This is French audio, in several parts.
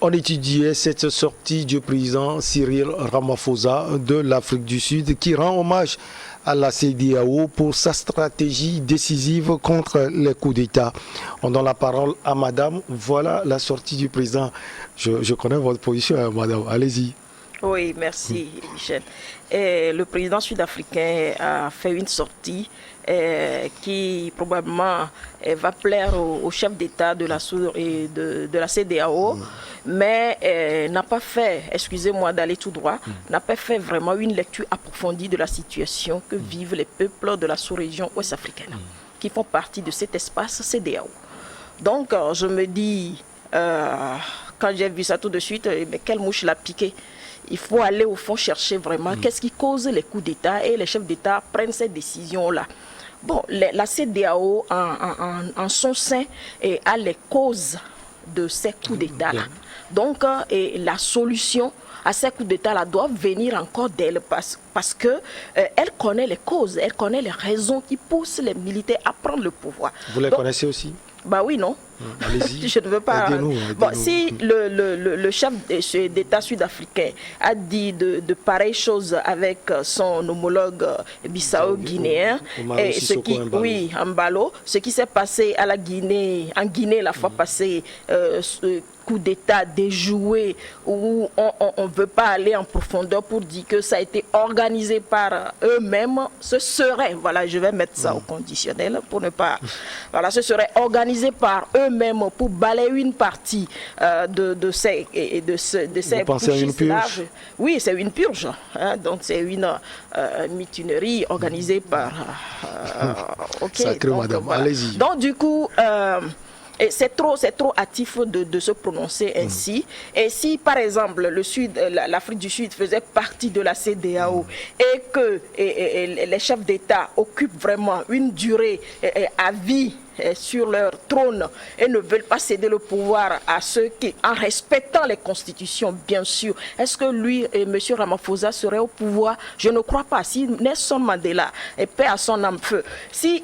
On étudiait cette sortie du président Cyril Ramaphosa de l'Afrique du Sud qui rend hommage à la CEDEAO pour sa stratégie décisive contre les coups d'État. On donne la parole à madame. Voilà la sortie du président. Je connais votre position, madame. Allez-y. Oui, merci, Michel. Le président sud-africain a fait une sortie qui probablement va plaire au chef d'État de la CEDEAO, mais n'a pas fait, excusez-moi d'aller tout droit, n'a pas fait vraiment une lecture approfondie de la situation que vivent les peuples de la sous-région ouest-africaine, qui font partie de cet espace CEDEAO. Donc, je me dis, quand j'ai vu ça tout de suite, mais quelle mouche l'a piqué? Il faut aller au fond chercher vraiment qu'est-ce qui cause les coups d'État et les chefs d'État prennent ces décisions-là. Bon, la CEDEAO en son sein a les causes de ces coups d'État-là. Donc, la solution à ces coups d'État-là doit venir encore d'elle parce que elle connaît les causes, elle connaît les raisons qui poussent les militaires à prendre le pouvoir. Vous les connaissez aussi? Bah oui, non. Allez-y. Je ne veux pas. Aidez-nous. Bon, si le chef d'État sud-africain a dit de pareilles choses avec son homologue bissau-guinéen, Embalo, ce qui s'est passé à en Guinée la fois passée, coup d'État déjoué où on ne veut pas aller en profondeur pour dire que ça a été organisé par eux-mêmes, ce serait, voilà, je vais mettre ça au conditionnel pour ne pas, voilà, ce serait organisé par eux-mêmes pour balayer une partie de ces Vous pensez à une purge? Oui, c'est une purge, hein, donc c'est une mutinerie organisée par... Sacré madame, voilà. Allez-y. Donc du coup... Et c'est trop hâtif de se prononcer ainsi. Et si, par exemple, l'Afrique du Sud faisait partie de la CEDEAO et que les chefs d'État occupent vraiment une durée à vie sur leur trône et ne veulent pas céder le pouvoir à ceux qui, en respectant les constitutions, bien sûr, est-ce que lui et M. Ramaphosa seraient au pouvoir? Je ne crois pas. Si Nelson Mandela, et paix à son âme feu, si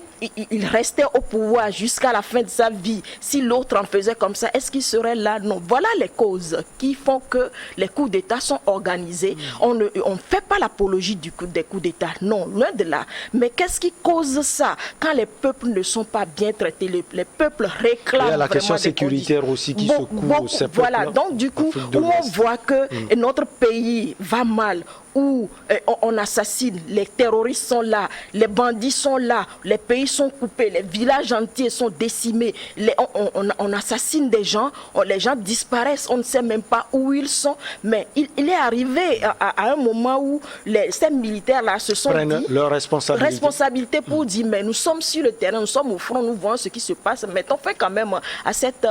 il restait au pouvoir jusqu'à la fin de sa vie, si l'autre en faisait comme ça, est-ce qu'il serait là? Non. Voilà les causes qui font que les coups d'État sont organisés. On ne fait pas l'apologie des coups d'État. Non, loin de là. Mais qu'est-ce qui cause ça? Quand les peuples ne sont pas bien traités, les peuples réclament. Il y a la question sécuritaire aussi qui secoue ces peuples. Voilà, donc du coup, où on voit que notre pays va mal, où on assassine, les terroristes sont là, les bandits sont là, les pays sont coupés, les villages entiers sont décimés, on assassine des gens, les gens disparaissent, on ne sait même pas où ils sont, mais il est arrivé à un moment où ces militaires-là se sont dit leur responsabilité pour dire, mais nous sommes sur le terrain, nous sommes au front, nous voyons ce qui se passe, mais on fait quand même à cette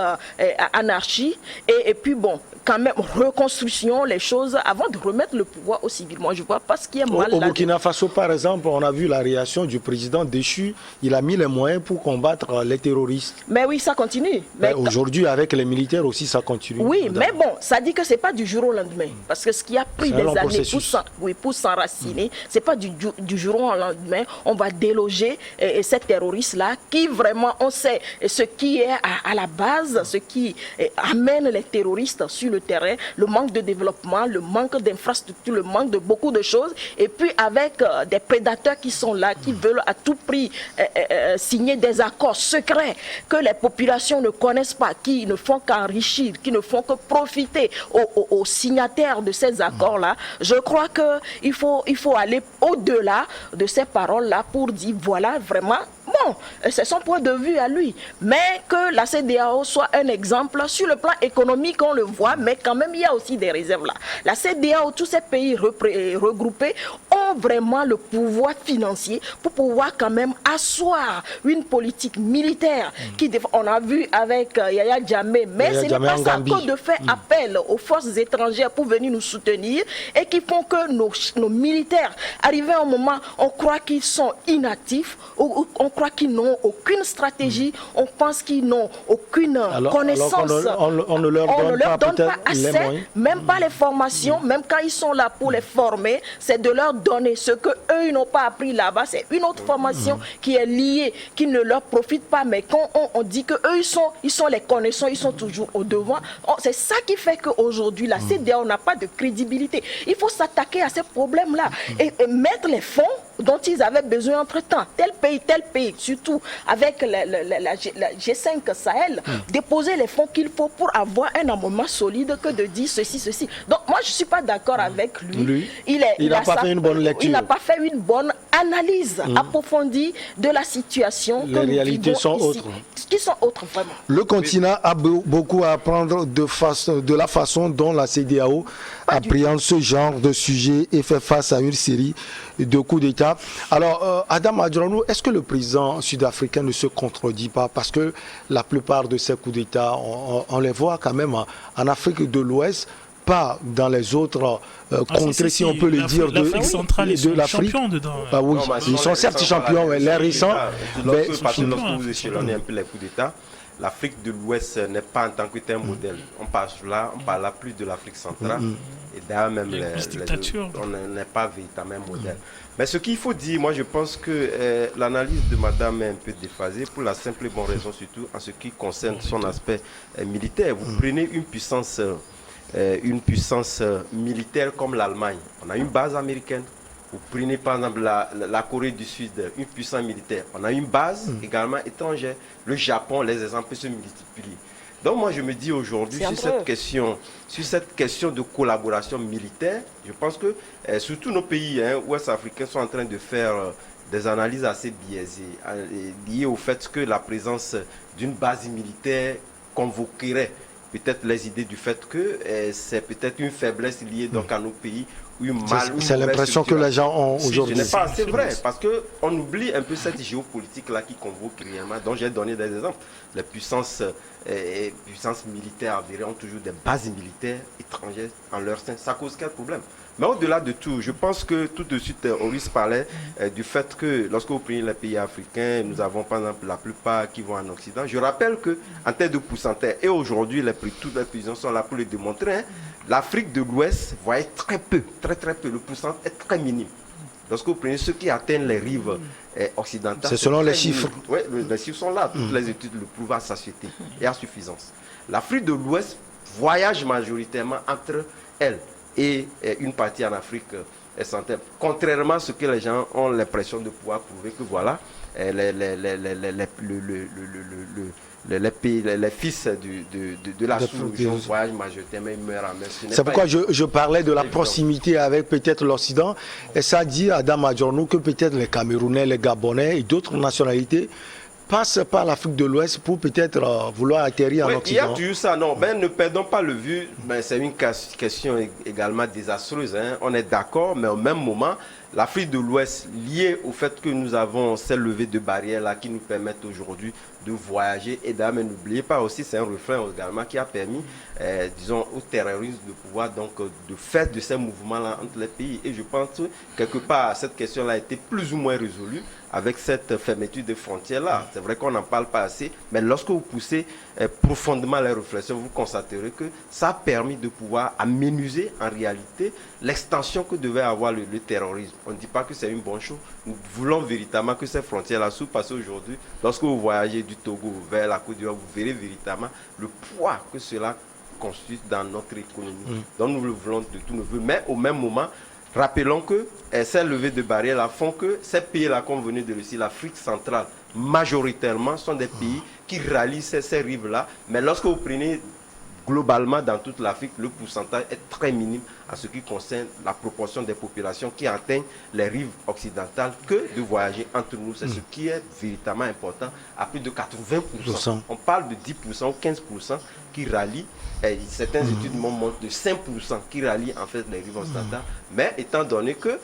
anarchie, et puis bon, quand même reconstruction, les choses, avant de remettre le pouvoir au civil. Moi, je ne vois pas ce qui est mal. Au Burkina Faso, par exemple, on a vu la réaction du président déchu. Il a mis les moyens pour combattre les terroristes. Mais oui, ça continue. Mais aujourd'hui, avec les militaires aussi, ça continue. Oui, mais bon, ça dit que ce n'est pas du jour au lendemain. Parce que ce qui a pris des années pour s'enraciner, ce n'est pas du jour au lendemain. On va déloger ces terroristes-là qui vraiment, on sait ce qui est à la base, ce qui amène les terroristes sur le terrain, le manque de développement, le manque d'infrastructures, le manque de beaucoup de choses, et puis avec des prédateurs qui sont là, qui veulent à tout prix signer des accords secrets que les populations ne connaissent pas, qui ne font qu'enrichir, qui ne font que profiter aux signataires de ces accords-là. Je crois qu'il faut aller au-delà de ces paroles-là pour dire, voilà, vraiment, bon, c'est son point de vue à lui, mais que la CEDEAO soit un exemple sur le plan économique, on le voit, mais quand même il y a aussi des réserves là. La CEDEAO, tous ces pays regroupés ont vraiment le pouvoir financier pour pouvoir quand même asseoir une politique militaire on a vu avec Yaya Jammeh, mais ce n'est pas ça que de faire appel aux forces étrangères pour venir nous soutenir et qui font que nos militaires, arrivés à un moment, on croit qu'ils sont inactifs, on croit qu'ils n'ont aucune stratégie, on pense qu'ils n'ont aucune connaissance. On ne leur donne pas assez, même pas les formations, même quand ils sont là pour les former, c'est de leur donner donné. Ce qu'eux, ils n'ont pas appris là-bas, c'est une autre formation qui est liée, qui ne leur profite pas. Mais quand on dit qu'eux, ils sont les connaissants, ils sont toujours au devant, c'est ça qui fait qu'aujourd'hui, la CEDEAO n'a pas de crédibilité. Il faut s'attaquer à ces problèmes-là et mettre les fonds dont ils avaient besoin entre-temps. Tel pays, surtout avec la G5 Sahel, déposer les fonds qu'il faut pour avoir un armement solide que de dire ceci. Donc moi, je ne suis pas d'accord avec lui. Il n'a pas fait une bonne lecture. Il n'a pas fait une bonne analyse approfondie de la situation. Les réalités sont autres. Qui sont autres, vraiment. Le continent a beaucoup à apprendre de la façon dont la CEDEAO appréhende ce genre de sujet et fait face à une série de coups d'État. Alors, Adam Adjaranou, est-ce que le président sud-africain ne se contredit pas? Parce que la plupart de ces coups d'État, on les voit quand même en Afrique de l'Ouest, pas dans les autres contrées, si on peut le dire, l'Afrique centrale, ils sont champions dedans. Ah oui, ils sont certes champions, mais les récents... Parce que lorsque vous échelonnez un peu les coups d'État, l'Afrique de l'Ouest n'est pas en tant que tel modèle. On parle là plus de l'Afrique centrale. Et d'ailleurs, même on n'est pas véritablement modèle. Mais ce qu'il faut dire, moi je pense que l'analyse de madame est un peu déphasée pour la simple et bonne raison, surtout en ce qui concerne son aspect militaire. Vous prenez une puissance militaire comme l'Allemagne. On a une base américaine. Vous prenez par exemple la Corée du Sud, une puissance militaire. On a une base également étrangère. Le Japon, les exemples se multiplient. Donc moi je me dis aujourd'hui sur cette question de collaboration militaire, je pense que surtout nos pays ouest-africains sont en train de faire des analyses assez biaisées liées au fait que la présence d'une base militaire convoquerait peut-être les idées du fait que c'est peut-être une faiblesse liée donc à nos pays. C'est l'impression que les gens ont aujourd'hui. C'est vrai, parce qu'on oublie un peu cette géopolitique-là qui convoque réellement, dont j'ai donné des exemples. Les puissances militaires avérées ont toujours des bases militaires étrangères en leur sein. Ça cause quel problème? Mais au-delà de tout, je pense que tout de suite, Oris parlait du fait que lorsque vous prenez les pays africains, nous avons par exemple la plupart qui vont en Occident. Je rappelle qu'en termes de pourcentage, et aujourd'hui, toutes les présidents sont là pour le démontrer, l'Afrique de l'Ouest voyait très peu, très peu. Le pourcentage est très minime. Lorsque vous prenez ceux qui atteignent les rives occidentales, c'est selon les chiffres. Oui, les chiffres sont là. Toutes les études le prouvent à satiété et à suffisance. L'Afrique de l'Ouest voyage majoritairement entre elle et une partie en Afrique centrale. Contrairement à ce que les gens ont l'impression de pouvoir prouver que voilà, les fils de la sous-région voyagent majoritairement, ils meurent en mer. C'est pourquoi je parlais de la proximité avec peut-être l'Occident. Et ça dit à Adam Adjaranou que peut-être les Camerounais, les Gabonais et d'autres nationalités passent par l'Afrique de l'Ouest pour peut-être vouloir atterrir en Occident. Il y a toujours ça, non. Ne perdons pas le vue. C'est une question également désastreuse. On est d'accord, mais au même moment, l'Afrique de l'Ouest, liée au fait que nous avons ces levées de barrières là qui nous permettent aujourd'hui de voyager. Et d'ailleurs, n'oubliez pas aussi, c'est un refrain également qui a permis, disons, aux terroristes de pouvoir donc de faire de ces mouvements-là entre les pays. Et je pense que quelque part, cette question-là a été plus ou moins résolue avec cette fermeture des frontières-là. C'est vrai qu'on n'en parle pas assez, mais lorsque vous poussez profondément les réflexions, vous constaterez que ça a permis de pouvoir aménuiser en réalité l'extension que devait avoir le terrorisme. On ne dit pas que c'est une bonne chose. Nous voulons véritablement que ces frontières-là s'ouvrent parce qu'aujourd'hui, lorsque vous voyagez du Togo vers la Côte d'Ivoire, vous verrez véritablement le poids que cela constitue dans notre économie. Donc nous le voulons de tous nos voeux. Mais au même moment, rappelons que ces levées de barrières-là font que ces pays-là, comme vous venez de le dire, l'Afrique centrale, majoritairement, sont des pays qui rallient ces rives-là. Mais lorsque vous prenez globalement dans toute l'Afrique, le pourcentage est très minime à ce qui concerne la proportion des populations qui atteignent les rives occidentales que de voyager entre nous. C'est ce qui est véritablement important à plus de 80%. On parle de 10% ou 15% qui rallient. Certaines études montrent de 5% qui rallient en fait les rives occidentales. Mais étant donné que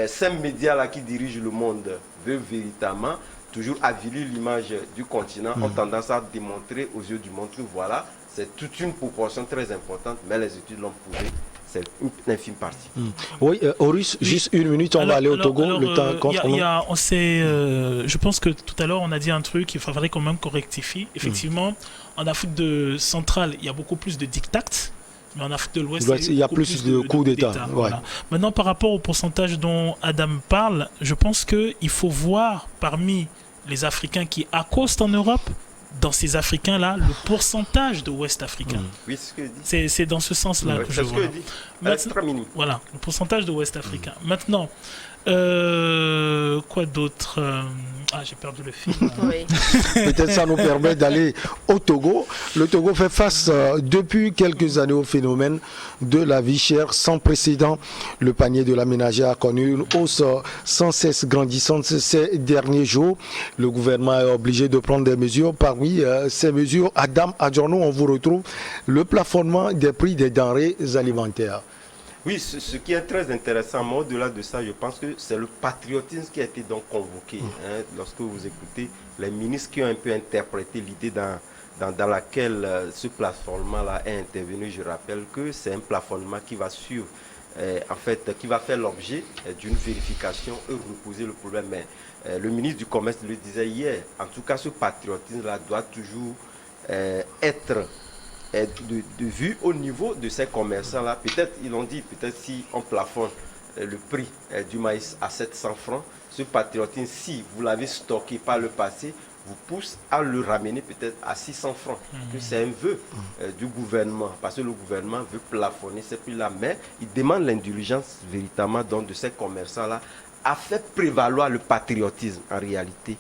ces médias-là qui dirigent le monde veulent véritablement toujours avilir l'image du continent, ont tendance à démontrer aux yeux du monde que voilà, c'est toute une proportion très importante, mais les études l'ont prouvé, c'est une infime partie. Oui, Horus, juste une minute, on va aller au Togo, le temps contre nous. Je pense que tout à l'heure, on a dit un truc, il faudrait quand même qu'on rectifie. Effectivement, en Afrique centrale, il y a beaucoup plus de diktats, Mais en Afrique de l'Ouest, il y a plus de coups d'État. Voilà. Maintenant, par rapport au pourcentage dont Adam parle, je pense qu'il faut voir parmi les Africains qui accostent en Europe, dans ces Africains-là, le pourcentage de Ouest africains. Oui, c'est ce que je dis. C'est dans ce sens-là que je vois. Voilà, le pourcentage de Ouest africains. Maintenant, quoi d'autre? J'ai perdu le fil. Oui. Peut-être ça nous permet d'aller au Togo. Le Togo fait face depuis quelques années au phénomène de la vie chère sans précédent. Le panier de la ménagère a connu une hausse sans cesse grandissante ces derniers jours. Le gouvernement est obligé de prendre des mesures. Parmi ces mesures, Adam Adjorno, on vous retrouve le plafonnement des prix des denrées alimentaires. Oui, ce qui est très intéressant, mais au-delà de ça, je pense que c'est le patriotisme qui a été donc convoqué. Lorsque vous écoutez les ministres qui ont un peu interprété l'idée dans laquelle ce plafonnement-là est intervenu, je rappelle que c'est un plafonnement qui va suivre, qui va faire l'objet d'une vérification et reposer le problème. Mais le ministre du Commerce le disait hier, en tout cas ce patriotisme-là doit toujours être de vue au niveau de ces commerçants-là. Peut-être, ils l'ont dit, peut-être si on plafonne le prix du maïs à 700 francs, ce patriotisme, si vous l'avez stocké par le passé, vous pousse à le ramener peut-être à 600 francs. C'est un vœu du gouvernement, parce que le gouvernement veut plafonner ces prix-là, mais il demande l'indulgence véritablement donc, de ces commerçants-là à faire prévaloir le patriotisme en réalité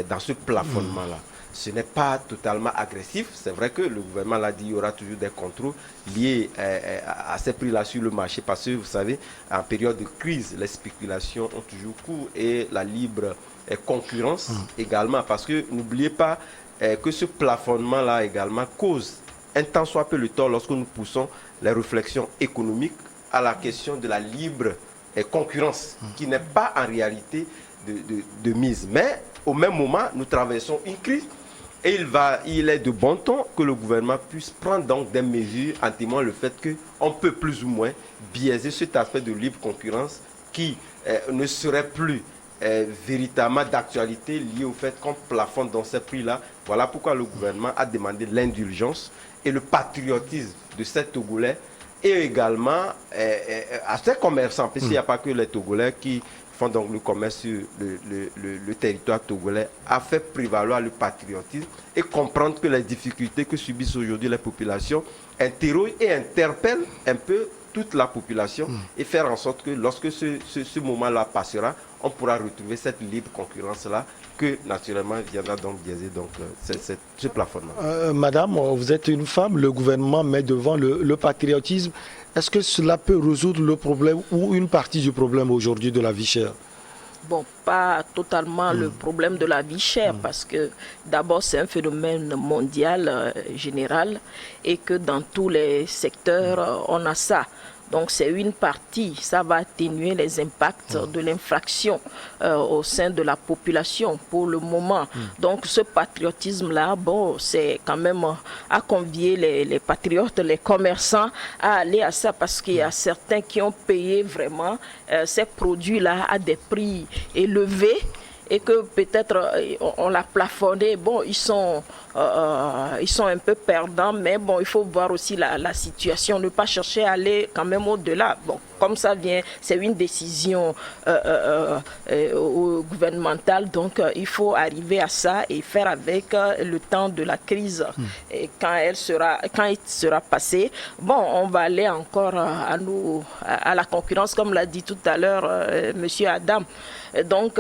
dans ce plafonnement-là. Ce n'est pas totalement agressif. C'est vrai que le gouvernement l'a dit, il y aura toujours des contrôles liés à ces prix-là sur le marché. Parce que vous savez, en période de crise, les spéculations ont toujours cours et la libre concurrence également. Parce que n'oubliez pas que ce plafonnement-là également cause un tant soit peu le tort lorsque nous poussons les réflexions économiques à la question de la libre concurrence, qui n'est pas en réalité de mise. Mais au même moment, nous traversons une crise. Et il est de bon ton que le gouvernement puisse prendre donc des mesures en témoignant le fait qu'on peut plus ou moins biaiser cet aspect de libre concurrence qui ne serait plus véritablement d'actualité lié au fait qu'on plafonne dans ces prix-là. Voilà pourquoi le gouvernement a demandé l'indulgence et le patriotisme de ces Togolais et également à ces commerçants, parce qu'il n'y a pas que les Togolais qui font donc le commerce sur le territoire togolais, a fait prévaloir le patriotisme et comprendre que les difficultés que subissent aujourd'hui les populations interrogent et interpellent un peu toute la population et faire en sorte que lorsque ce moment-là passera, on pourra retrouver cette libre concurrence-là que naturellement viendra donc biaiser donc, ce plafonnement. Madame, vous êtes une femme, le gouvernement met devant le patriotisme. Est-ce que cela peut résoudre le problème ou une partie du problème aujourd'hui de la vie chère? Bon, pas totalement le problème de la vie chère, parce que d'abord c'est un phénomène mondial, général, et que dans tous les secteurs, on a ça. Donc c'est une partie, ça va atténuer les impacts de l'infraction au sein de la population pour le moment. Donc ce patriotisme-là, bon, c'est quand même à convier les patriotes, les commerçants à aller à ça, parce qu'il y a certains qui ont payé vraiment ces produits-là à des prix élevés et que peut-être on l'a plafonné. Bon, ils sont un peu perdants, mais bon, il faut voir aussi la situation, ne pas chercher à aller quand même au-delà. Bon, comme ça vient, c'est une décision gouvernementale, donc il faut arriver à ça et faire avec le temps de la crise. Et quand il sera passé, bon, on va aller encore à la concurrence, comme l'a dit tout à l'heure Monsieur Adam. Donc,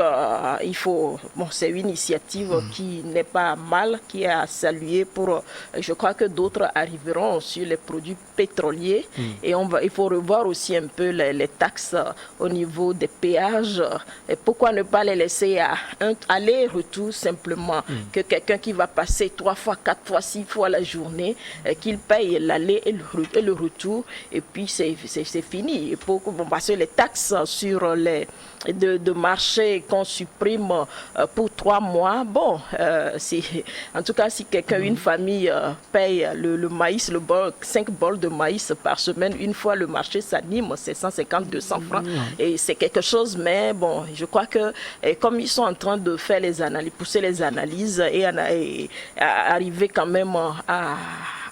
il faut, bon, c'est une initiative qui n'est pas mal, qui est à saluer pour, je crois que d'autres arriveront sur les produits pétroliers et il faut revoir aussi un peu les taxes au niveau des péages. Et pourquoi ne pas les laisser à un aller-retour simplement, que quelqu'un qui va passer 3 fois, 4 fois, 6 fois la journée, qu'il paye l'aller et le retour, et puis c'est fini. Et parce que les taxes sur les de marché qu'on supprime pour 3 mois, bon, en tout cas si quelqu'un, une famille paye le maïs, 5 bols de maïs par semaine, une fois le marché s'anime, c'est 150-200 francs et c'est quelque chose, mais bon, je crois que comme ils sont en train de faire les analyses, pousser les analyses et arriver quand même à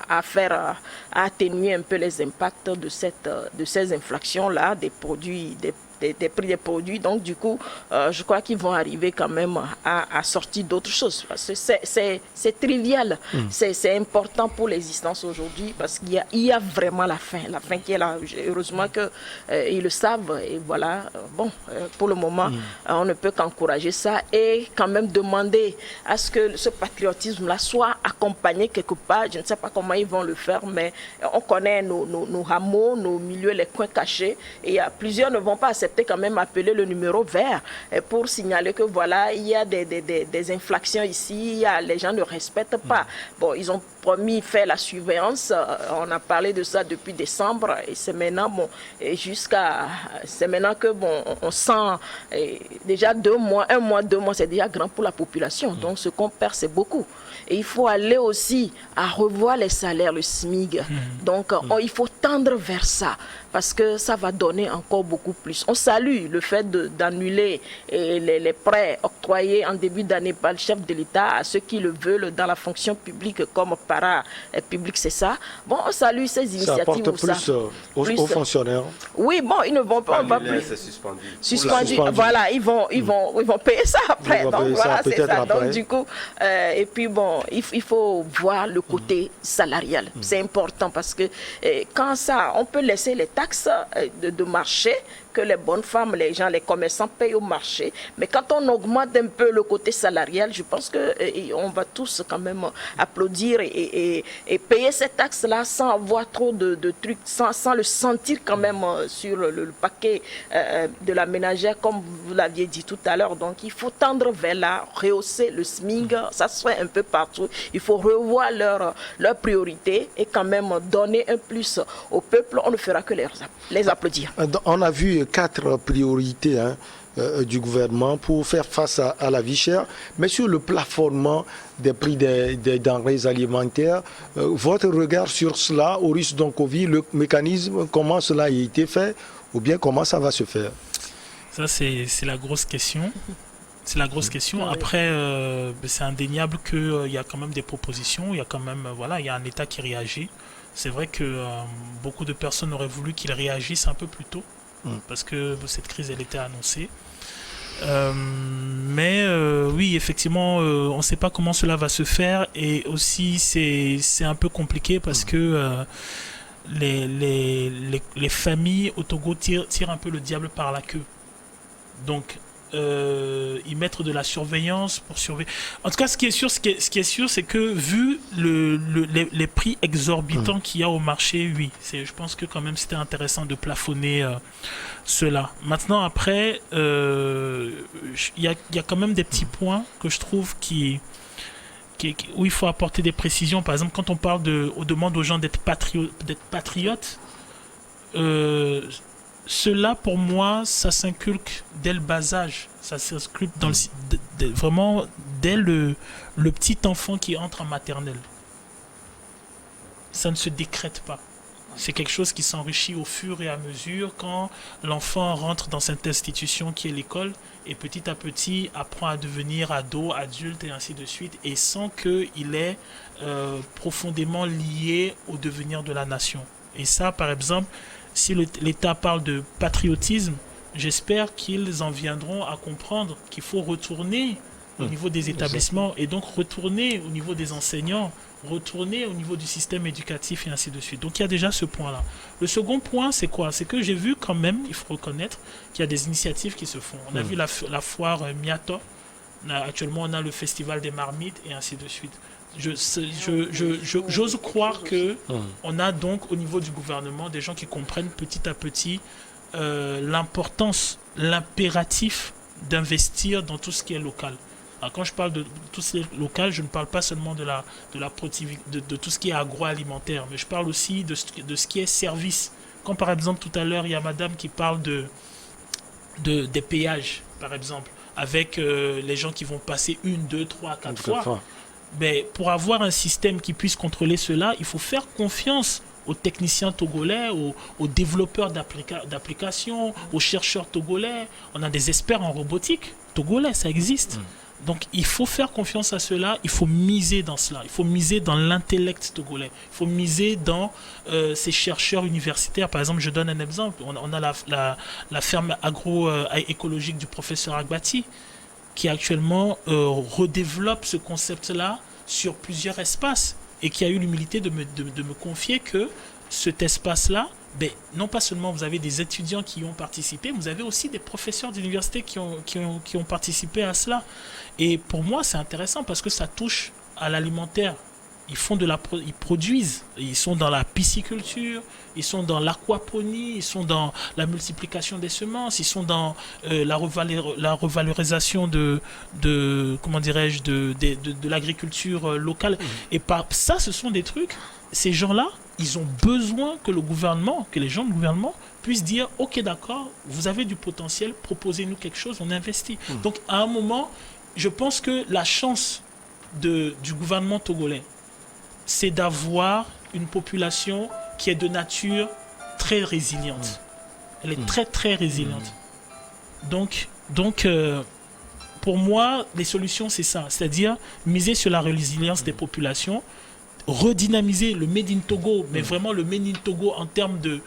atténuer un peu les impacts de ces infractions-là, des prix des produits. Donc, du coup, je crois qu'ils vont arriver quand même à sortir d'autres choses. Parce que c'est trivial. C'est important pour l'existence aujourd'hui parce qu'il y a vraiment la faim qui est là. Heureusement qu'ils le savent. Et voilà, pour le moment, on ne peut qu'encourager ça et quand même demander à ce que ce patriotisme-là soit accompagné quelque part. Je ne sais pas comment ils vont le faire, mais on connaît nos hameaux, nos milieux, les coins cachés. Et plusieurs ne vont pas accepter quand même appeler le numéro vert pour signaler que voilà, il y a des infractions ici, les gens ne respectent pas. Bon, ils ont promis faire la surveillance, on a parlé de ça depuis décembre et c'est maintenant que on sent déjà 2 mois, 1 mois, 2 mois, c'est déjà grand pour la population. Donc ce qu'on perd, c'est beaucoup. Et il faut aller aussi à revoir les salaires, le SMIG. Donc il faut tendre vers ça parce que ça va donner encore beaucoup plus. On salue le fait d'annuler les prêts octroyés en début d'année par le chef de l'État à ceux qui le veulent dans la fonction publique comme para-public, c'est ça. Bon, on salue ces initiatives. Ça apporte plus aux fonctionnaires. Oui, bon, ils ne vont pas... C'est suspendu. Suspendu. Voilà, ils vont payer ça après. Donc voilà, c'est ça. Après. Donc du coup, et puis bon, il faut voir le côté salarial. C'est important parce que quand ça, on peut laisser les taxes de marché que les bonnes femmes, les gens, les commerçants payent au marché. Mais quand on augmente un peu le côté salarial, je pense qu'on va tous quand même applaudir et payer ces taxes-là sans avoir trop de trucs, sans le sentir quand même sur le paquet de la ménagère, comme vous l'aviez dit tout à l'heure. Donc il faut tendre vers là, rehausser le SMIG, ça se fait un peu partout. Il faut revoir leurs priorités et quand même donner un plus au peuple. On ne fera que les applaudir. On a vu 4 priorités du gouvernement pour faire face à la vie chère, mais sur le plafonnement des prix des denrées alimentaires, votre regard sur cela, au risque d'un Covid, le mécanisme, comment cela a été fait ou bien comment ça va se faire? Ça, c'est la grosse question. C'est la grosse question. Après, c'est indéniable qu'il y a quand même des propositions, il y a quand même, il y a un État qui réagit. C'est vrai que beaucoup de personnes auraient voulu qu'il réagisse un peu plus tôt, parce que cette crise, elle était annoncée. Mais oui, effectivement, on ne sait pas comment cela va se faire, et aussi c'est un peu compliqué parce que les familles au Togo tirent un peu le diable par la queue. Donc, y mettre de la surveillance pour surveiller. En tout cas, ce qui est sûr, c'est que vu les prix exorbitants qu'il y a au marché, oui, je pense que quand même c'était intéressant de plafonner cela. Maintenant, après, il y a quand même des petits points que je trouve où il faut apporter des précisions. Par exemple, quand on demande aux gens d'être patriotes, cela, pour moi, ça s'inculque dès le bas âge. Ça s'inculque vraiment dès le petit enfant qui entre en maternelle. Ça ne se décrète pas. C'est quelque chose qui s'enrichit au fur et à mesure quand l'enfant rentre dans cette institution qui est l'école et petit à petit apprend à devenir ado, adulte et ainsi de suite, et sans qu'il est profondément lié au devenir de la nation. Et ça, par exemple, si l'État parle de patriotisme, j'espère qu'ils en viendront à comprendre qu'il faut retourner au niveau des établissements et donc retourner au niveau des enseignants, retourner au niveau du système éducatif et ainsi de suite. Donc il y a déjà ce point-là. Le second point, c'est quoi? C'est que j'ai vu quand même, il faut reconnaître, qu'il y a des initiatives qui se font. On a vu la foire Miato, actuellement on a le festival des marmites et ainsi de suite. J'ose croire que on a donc au niveau du gouvernement des gens qui comprennent petit à petit l'importance, l'impératif d'investir dans tout ce qui est local. Alors quand je parle de tout ce qui est local, je ne parle pas seulement de tout ce qui est agroalimentaire, mais je parle aussi de ce qui est service. Quand par exemple tout à l'heure il y a madame qui parle des péages, par exemple, avec les gens qui vont passer 1, 2, 3, 4 fois. Mais pour avoir un système qui puisse contrôler cela, il faut faire confiance aux techniciens togolais, aux développeurs d'applications, aux chercheurs togolais. On a des experts en robotique togolais, ça existe. Donc il faut faire confiance à cela, il faut miser dans cela, il faut miser dans l'intellect togolais, il faut miser dans ces chercheurs universitaires. Par exemple, je donne un exemple, on a la ferme agroécologique du professeur Agbati, qui actuellement redéveloppe ce concept-là sur plusieurs espaces et qui a eu l'humilité de me confier que cet espace-là, non pas seulement vous avez des étudiants qui y ont participé, vous avez aussi des professeurs d'université qui ont participé à cela. Et pour moi, c'est intéressant parce que ça touche à l'alimentaire. Ils produisent, ils sont dans la pisciculture, ils sont dans l'aquaponie, ils sont dans la multiplication des semences, ils sont dans la revalorisation de l'agriculture locale. Et ça, ce sont des trucs, ces gens-là, ils ont besoin que les gens du gouvernement puissent dire « Ok, d'accord, vous avez du potentiel, proposez-nous quelque chose, on investit. » Donc, à un moment, je pense que la chance du gouvernement togolais, c'est d'avoir une population qui est de nature très résiliente. Elle est très, très résiliente. Donc, pour moi, les solutions, c'est ça. C'est-à-dire miser sur la résilience des populations, redynamiser le Made in Togo, mais vraiment le Made in Togo en termes de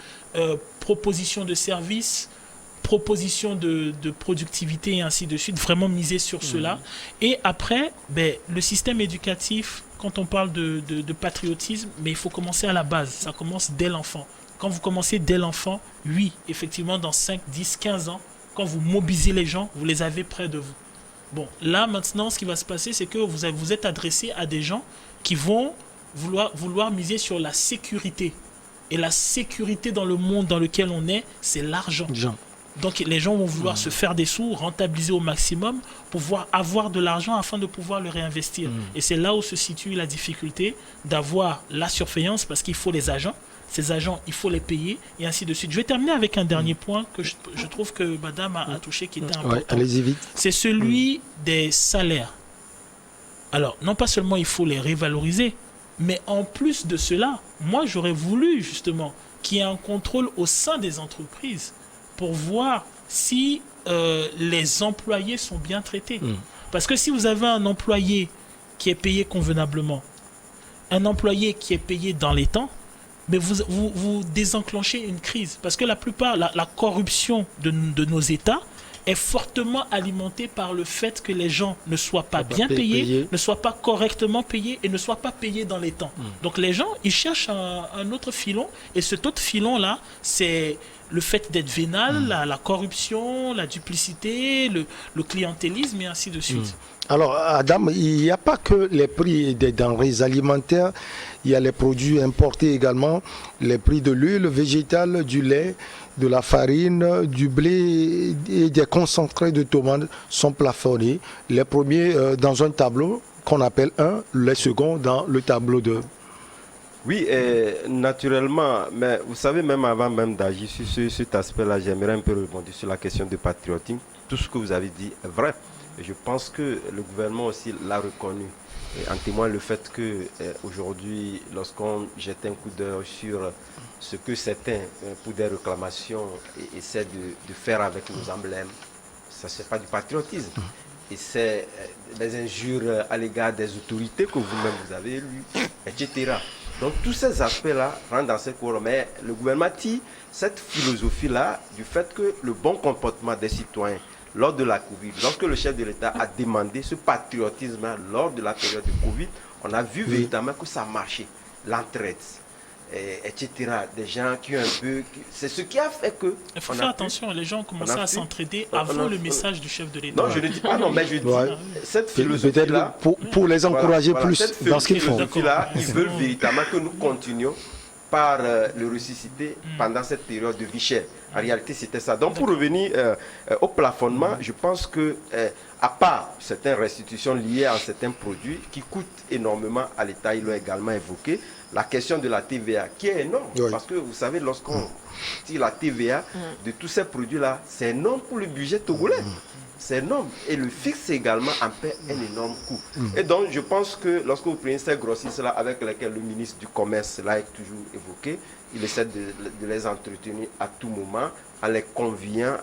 proposition de services, proposition de productivité et ainsi de suite, vraiment miser sur cela. Et après, le système éducatif, quand on parle de patriotisme, mais il faut commencer à la base, ça commence dès l'enfant. Quand vous commencez dès l'enfant, oui, effectivement, dans 5, 10, 15 ans, quand vous mobilisez les gens, vous les avez près de vous. Bon, là, maintenant, ce qui va se passer, c'est que vous êtes adressé à des gens qui vont vouloir miser sur la sécurité. Et la sécurité dans le monde dans lequel on est, c'est l'argent. Donc les gens vont vouloir se faire des sous, rentabiliser au maximum, pouvoir avoir de l'argent afin de pouvoir le réinvestir. Et c'est là où se situe la difficulté d'avoir la surveillance, parce qu'il faut les agents. Ces agents, il faut les payer, et ainsi de suite. Je vais terminer avec un dernier point que je trouve que madame a touché, qui était important. Ouais, allez-y vite. C'est celui des salaires. Alors, non pas seulement il faut les revaloriser, mais en plus de cela, moi j'aurais voulu justement qu'il y ait un contrôle au sein des entreprises pour voir si les employés sont bien traités. Parce que si vous avez un employé qui est payé convenablement, un employé qui est payé dans les temps, mais vous désenclenchez une crise. Parce que la corruption de nos États est fortement alimentée par le fait que les gens ne soient pas bien payés, ne soient pas correctement payés et ne soient pas payés dans les temps. Donc les gens, ils cherchent un autre filon, et cet autre filon-là, c'est le fait d'être vénal, la corruption, la duplicité, le clientélisme et ainsi de suite. Alors, Adam, il n'y a pas que les prix des denrées alimentaires, il y a les produits importés également, les prix de l'huile végétale, du lait, de la farine, du blé et des concentrés de tomates sont plafonnés. Les premiers dans un tableau qu'on appelle 1, les seconds dans le tableau 2. Oui, naturellement, mais vous savez, même avant même d'agir sur cet aspect-là, j'aimerais un peu rebondir sur la question du patriotisme. Tout ce que vous avez dit est vrai. Et je pense que le gouvernement aussi l'a reconnu. Et en témoigne le fait que aujourd'hui, lorsqu'on jette un coup d'œil sur ce que certains, pour des réclamations, essaient de faire avec nos emblèmes, ça c'est pas du patriotisme. Et c'est des injures à l'égard des autorités que vous-même vous avez élues, etc. Donc tous ces aspects-là rentrent dans ce cours. Mais le gouvernement tire cette philosophie-là du fait que le bon comportement des citoyens lors de la Covid, lorsque le chef de l'État a demandé ce patriotisme lors de la période de Covid, on a vu véritablement que ça marchait, l'entraide, etc. Des gens qui ont un peu... C'est ce qui a fait que... Il faut faire attention, les gens ont commencé à s'entraider avant le message du chef de l'État. Non, je ne dis pas non, mais je dis cette philosophie-là... Pour les encourager plus dans ce qu'ils font. Cette philosophie-là, ils veulent véritablement que nous continuions par le ressusciter pendant cette période de vie chère. En réalité, c'était ça. Donc, pour revenir au plafonnement, je pense que, à part certaines restitutions liées à certains produits qui coûtent énormément à l'État, ils l'ont également évoqué, la question de la TVA, qui est énorme. Parce que, vous savez, lorsqu'on tire la TVA de tous ces produits-là, c'est énorme pour le budget togolais. C'est énorme. Et le fixe également en paie un énorme coût. Et donc, je pense que lorsque vous prenez ces grossistes-là avec lesquels le ministre du Commerce là est toujours évoqué, il essaie de les entretenir à tout moment en les conviant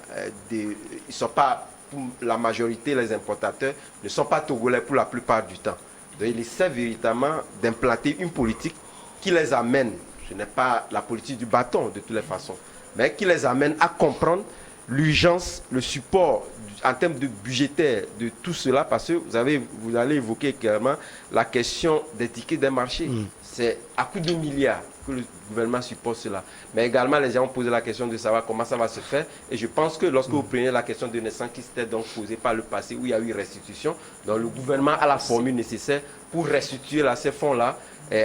ils ne sont pas pour la majorité, les importateurs ne sont pas togolais pour la plupart du temps. Donc il essaie véritablement d'implanter une politique qui les amène, ce n'est pas la politique du bâton de toutes les façons, mais qui les amène à comprendre l'urgence, le support en termes de budgétaire de tout cela, parce que vous allez évoquer clairement la question des tickets des marchés. C'est à coup de milliards que le gouvernement supporte cela. Mais également, les gens ont posé la question de savoir comment ça va se faire. Et je pense que lorsque vous prenez la question de naissance qui s'était donc posée par le passé, où il y a eu restitution, donc le gouvernement a la formule nécessaire pour restituer ces fonds-là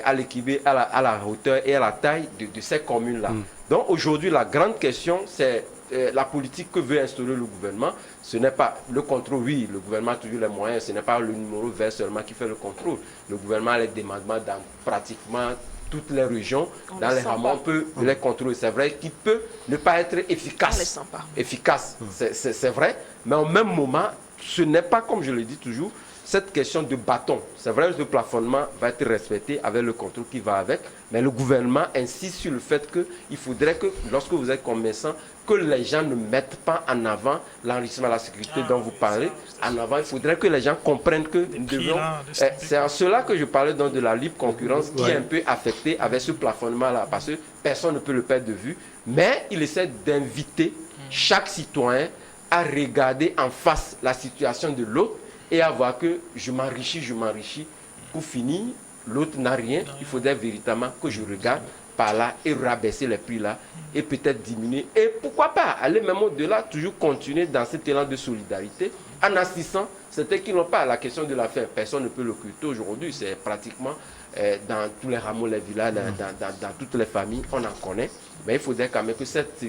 à l'équilibre, à la hauteur et à la taille de ces communes-là. Donc aujourd'hui, la grande question, c'est la politique que veut instaurer le gouvernement. Ce n'est pas le contrôle, oui, le gouvernement a toujours les moyens, ce n'est pas le numéro vert seulement qui fait le contrôle. Le gouvernement a les demandements dans pratiquement toutes les régions, dans les hameaux, on peut les contrôler. C'est vrai qu'il peut ne pas être efficace. C'est vrai, mais au même moment, ce n'est pas, comme je le dis toujours, cette question de bâton. C'est vrai que le plafonnement va être respecté avec le contrôle qui va avec, mais le gouvernement insiste sur le fait qu'il faudrait que, lorsque vous êtes commerçant, que les gens ne mettent pas en avant l'enrichissement de la sécurité dont vous parlez. En avant, il faudrait que les gens comprennent que nous devons... C'est en cela que je parlais donc de la libre concurrence qui est un peu affectée avec ce plafonnement-là, parce que personne ne peut le perdre de vue, mais il essaie d'inviter chaque citoyen à regarder en face la situation de l'autre et à voir que je m'enrichis, pour finir, l'autre n'a rien, il faudrait véritablement que je regarde par là et rabaisser les prix là et peut-être diminuer. Et pourquoi pas aller même au-delà, toujours continuer dans cet élan de solidarité en assistant certains qui n'ont pas la question de la faim. Personne ne peut l'occulter aujourd'hui, c'est pratiquement dans tous les hameaux, les villages, dans toutes les familles, on en connaît. Mais il faudrait quand même que cette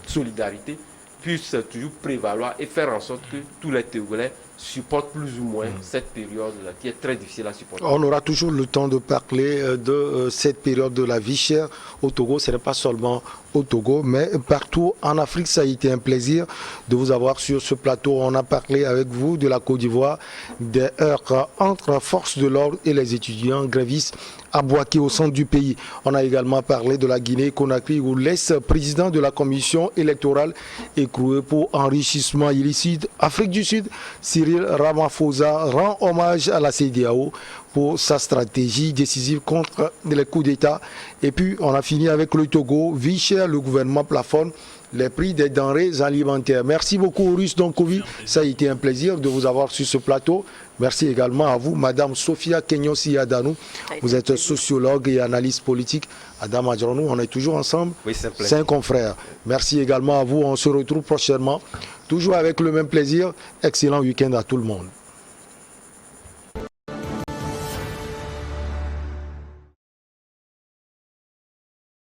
solidarité puisse toujours prévaloir et faire en sorte que tous les Togolais supportent plus ou moins cette période qui est très difficile à supporter. On aura toujours le temps de parler de cette période de la vie chère au Togo. Ce n'est pas seulement au Togo, mais partout en Afrique. Ça a été un plaisir de vous avoir sur ce plateau. On a parlé avec vous de la Côte d'Ivoire, des heurts entre forces de l'ordre et les étudiants grévistes à Bouaké au centre du pays. On a également parlé de la Guinée-Conakry où l'ex-président de la commission électorale écroué pour enrichissement illicite. Afrique du Sud, Cyril Ramaphosa rend hommage à la CEDEAO pour sa stratégie décisive contre les coups d'État. Et puis on a fini avec le Togo. Vie chère, le gouvernement plafonne les prix des denrées alimentaires. Merci beaucoup Russe Donkovi. Ça a été un plaisir de vous avoir sur ce plateau. Merci également à vous, Madame Sophia Kenyossi Adanou. Vous êtes sociologue et analyste politique. Adam Adjaranou, on est toujours ensemble. Oui, c'est un confrère. Merci également à vous. On se retrouve prochainement. Toujours avec le même plaisir. Excellent week-end à tout le monde.